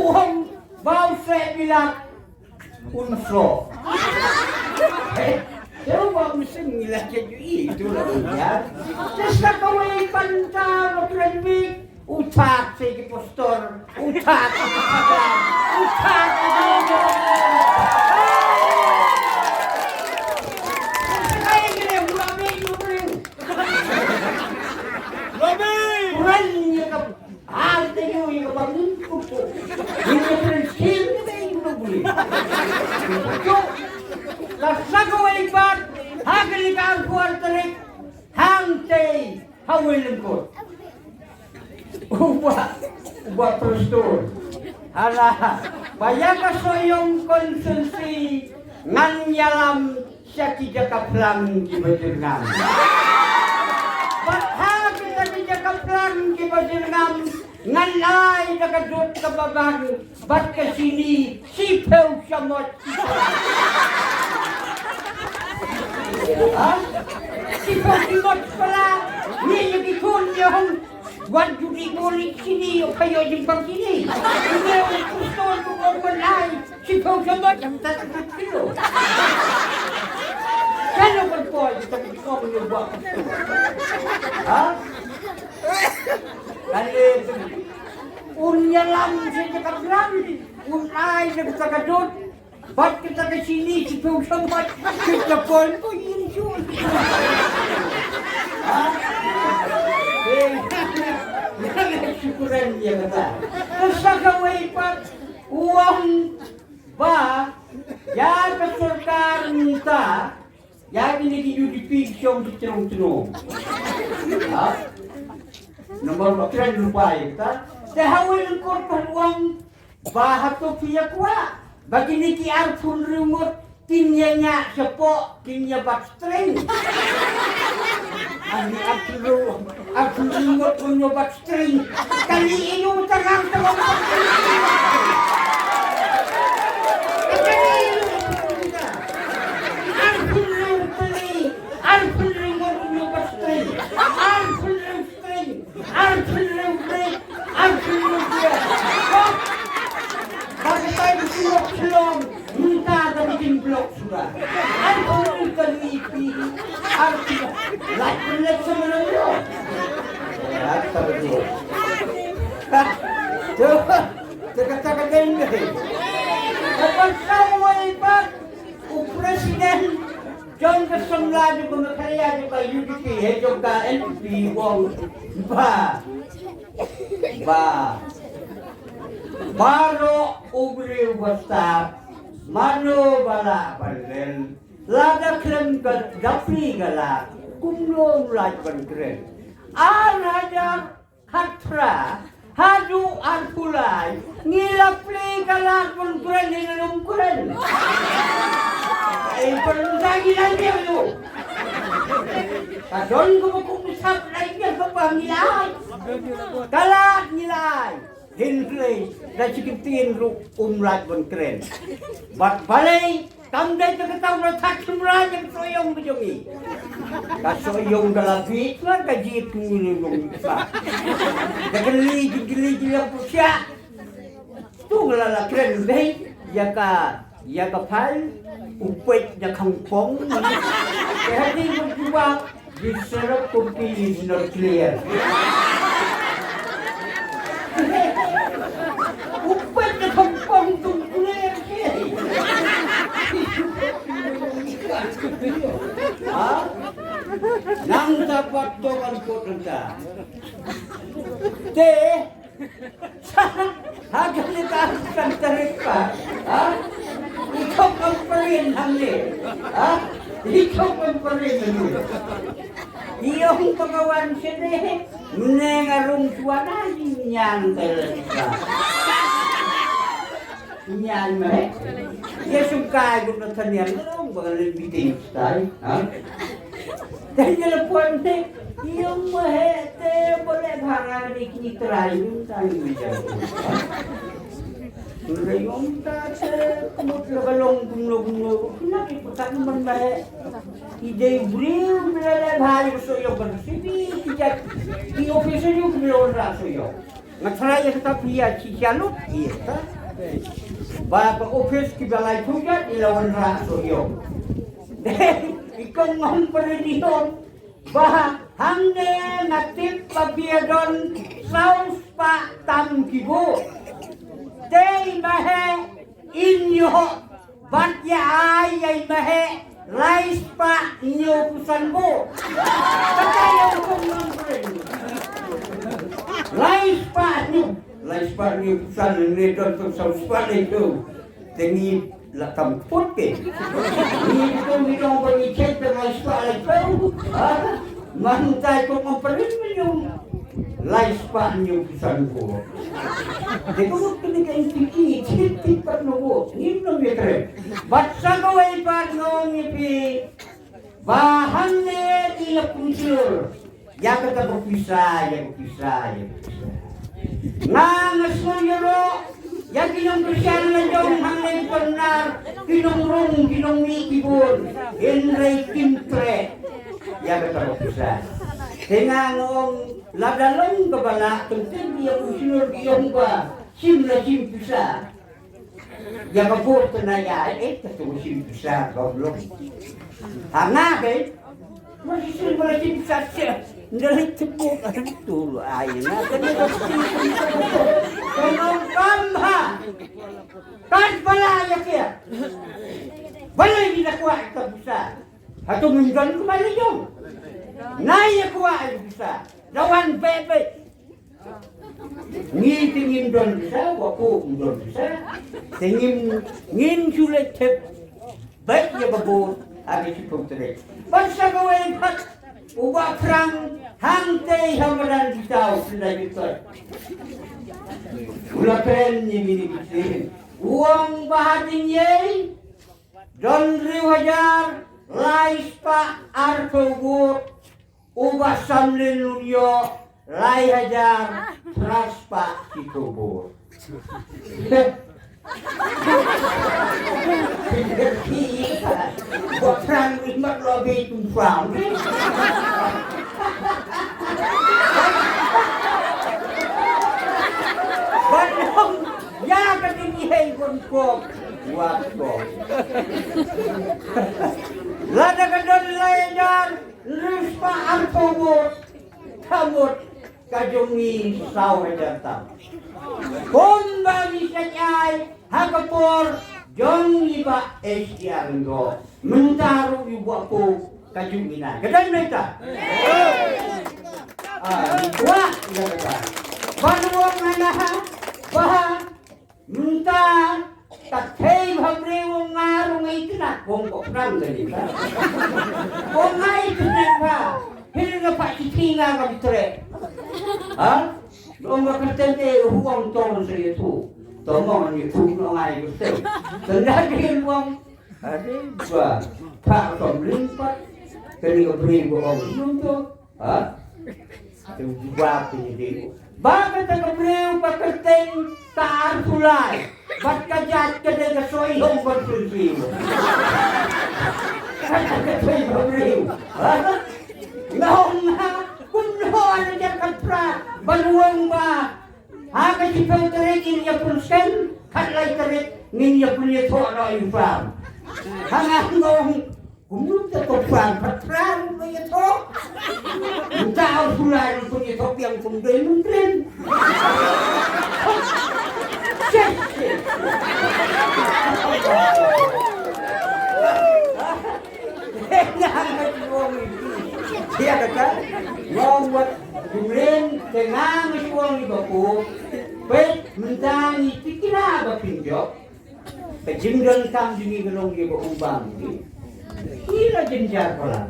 Uang bau saya bilang unsur. Saya bau mesin ngilah jadi itu lah ya. Saya kawai pancar lebih utak saya ke postor, utak, utak. Saya kira ulama itu beri. Kurangnya ke harta yang bangun kupu. Ini berhasil itu boleh. Kasih kawai pan, hagli kau kuat terik, hangtei hawilengkot. Ubah terus tu. Alah, bayar kasoyong konsumsi ngan yalam syaki jaka pelang di bajengam. Bathah kita jaka pelang di bajengam ngan lai jaka dut kebabang bat ke sini sipeu samot. Sipeu samot pala ni lagi kun yang Wan judi kulit sini, kayo jempang sini. Ini orang kuston tu orang lain. Si kau sama jam tak kilo. Kalau berpoy, tapi kau punya buat. Kali unyalam saja kabram, unai nak sakadut. Bat kita ke sini, si kau sama kita pun tu injul. Syukuran dia kata. Kesakawai pak uang ba ya keserkar minta ya ini hidup di piksong di cerung-cerung. Nombor bakran lupa kita. Tehawil korban uang bahat tu pihak kuat. Bagi niki arpun remote tinyanya sepok tinya bat string. Ani aku ingat punya bat string. Kali ini terang. Minta tapi bikin blok sudah. Aku teliti, aku like sebenarnya. Rasa betul. Coba, cakap-cakap ini. Apa semua ibat, Presiden John Kesemla juga berkarya juga UDP, juga NP, wong baru ubri wastaf, mano bala panlen, lada krem kat gapri gala, kumlo raj pankren. Ada hatra, hadu arpulai, ngilapli gala pankren inum kren. Perlu lagi tu. Kadon ko kusap lagi ko pangilay. Kalat nilai. Henry na cikitin ru umrat bon keren. Bat balai tamdai ke tahu na tak umrat yang soyong bejongi. Kasoyong dalabi lah kaji tunggu nung pa. Geli yang pusya. Tu ngelala keren deh. Ya ka pal upet na kangkong. Kaya di berjuang di serap kopi nuklear. Upet na kangkong nuklear. Nang dapat tokan ko tanda. Hagan ni kan tarik pa. Ikaw ang parin hangin. Ikaw ang parin hangin. Iyong pagawan siya deh. Nengarong suara nyan talaga. Nyan me. Dia suka ikut nonton dong bakal meeting style. Dan telepon deh. Iyong mahete boleh barang di terakhir tadi bicara. Yung tase kumutlo galong gumlo kenapa ikutan membaik ide beliau bila hari so yo bersipi tidak di office yo beliau raso yo Ngatrai tetapi ya cialut kita. Ba office ki balai tugat ilawan ra soyo. Ikon ngom perdion bah hande natip pabiadon saus pa tam kibo. Tei mahe inyo batya ay mahe rice pa inyo kusanbo. Katayo kong ngom perdion. Rice pa ni pesan ni don saus pa itu tengi lakam putih ni itu minum bagi cek rice pa itu mantai kok memperin minum rice pa ni pesan ko dekut kini kan tiki citi perlu ni no metre batsa ko ai pa no ni bahan ne di kuncur ya kata berpisah. Nangas mo yoro, ya kinong Cristiano na jong hangin pernar, kinong rung, kinong mikibon, Henry Kimtre, ya kata berpisah. Dengan ngong ladalong kabala, tentu dia kusinur kiyong ba, simla pisah. Ya kabur tenaya, ketemu sim pisah, goblok. Hanga kay, masih simla pisah siya. Dari tepuk itu ayana kanong kamha kan pala ya kaya balay di nakuha ito bisa ato minggan kumali yung naya kuha ito bisa dawan bebe tingin doon bisa wako doon bisa tingin sulit tip baik ya babu abi si putri basta gawin pat ubah perang hantai hamadan ditau sudah bitar. Ulapen ni mini bitin. Uang bahatin ye. Don riwajar lais pa artogur ubah samlin lunyo lai hajar tras pa kitubur. Buat perang rimat lebih tumpang. Badong ya ketinggian konkom waktu. Lada kedon layan ruspa artobur kamut kajungi sawe datang. Kumba bisa nyai hakapor jong iba esianggo mentaru ibu aku kajungina. Kedon mereka. Wah, ya kata. Banuang nanaha, baha, minta, tathei bhamrewong ngarung itu nak, wong kok perang tadi kan? Wong ngai itu nak, hilga pak citinga ka bitre, Dong berkata huang tong saya tu, tomong ni tu ngai betul. Tendaki huang, ada dua, pak tomlimpat, kini beri huang untuk, dua pilih. Bakit ang kabriw pagkateng kaartulay? Ba't kajat ka na kasoy yung konsulsiyo? Kajat kabriw. Noong na, kuno ano niya kapra, baluang ba? Haka si Pelterik inya pulsen, katlay tarik, ninya punya to ano yung fam. Hangang ngong, kumunta to fam, patrang kaya to. Tao pula pun itu yang mungkin. Dia kata, mau buat kemudian tengah uang di baku, pet mentangi tikira apa pinjok, kejenggan kam juni gelong di baku bang, kira jenjar pula.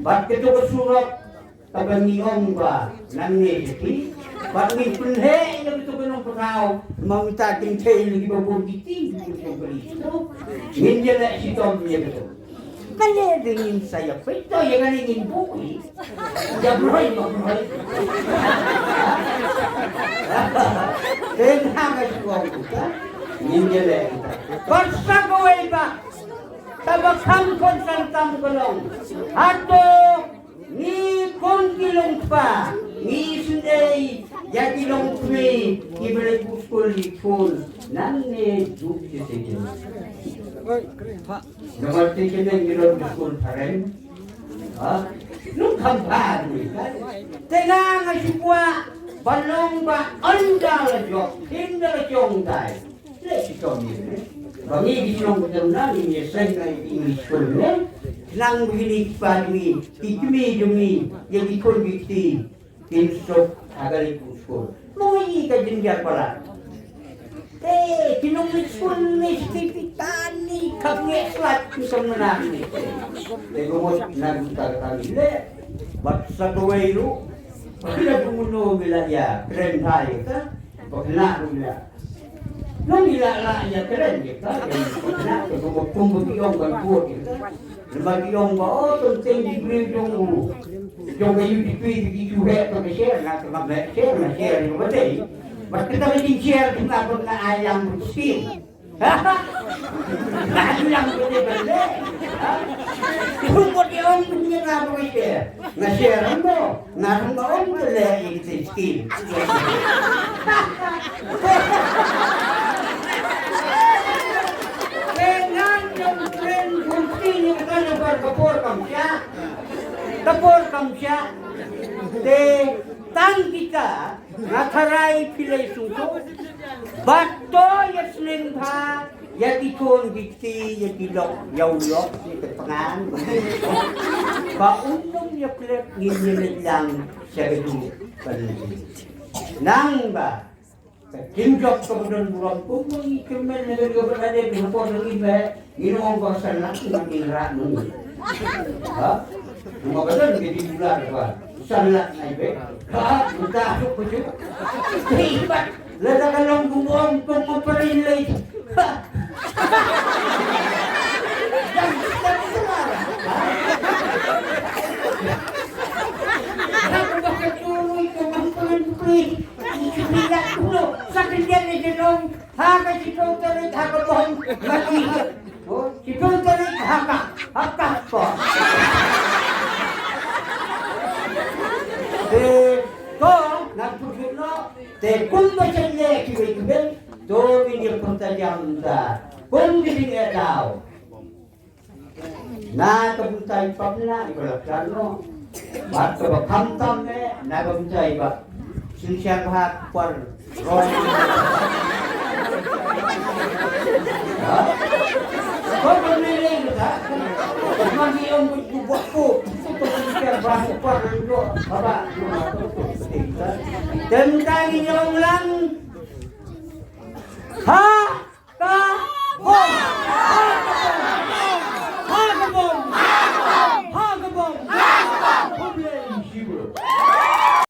Bat ketua surat tabangiong ba nangi iki bat min punhe yang itu benong pekau mau minta tingkai lagi babur gitu ingin jela si tom dia betul kale ingin saya peto yang ingin bukti jabroi mabroi tenang aja kita ingin jela paksa kowe ba tabakam konsantam kolong ato ni kongkilong pa ni sundai ya kilong kumi ibalik uskul ikun nanne juk sejen nomor sejen yang kilong uskul karen lu kampar ni tengah ngasipua balong ba andal jok hindal jongdai le sikomi bangi kilong kenal ini sengai English school ne nang begini padui ikmi jumi yang ikon bikti insok agar ikut school moi ka jinjar pala kinong school mesti pitani kapne slat kemenang ni gomot nagtal kali le bat sa duwairu pagila gumuno bilaya keren tayo ka pagla bila nung ilala ya keren ka na ko kumbu yung bagbuot ka Lebagi yung ba, tunting degree yung kayo di juga to share na share yung batay. Mas kita rin share kung abot na ayam skin. Dahil lang ko di bende. Kung mo di on niya na mo share. Na share mo, na kung ba on tele yung skin. Kapor kamsya de tang kita natarai pilai suku bato yasling ha yati kon dikti yati lok yaulok di pengan ba untung ya plek ngin lang siya gedung nang ba kinjok kemudian bulan pun kemen negeri berada di Nepal lagi be ginong bahasa nak makin ranu ha mau betul jadi bulan apa salat naik be ha kita cukup hebat ledakan long buang pemerin lagi dan sekarang aku bakal cuy kemampuan beli tidak dulu sakit dia ni jenong haka cikau tarik haka bohong mati cikau tarik haka apa ko nagpugino te kung macamnya kiwibel to binir puntajamda kung gisinga daw na kabuntay pamna ikolakano bat ko kamtam ne na kabuntay ba sinsya bahak par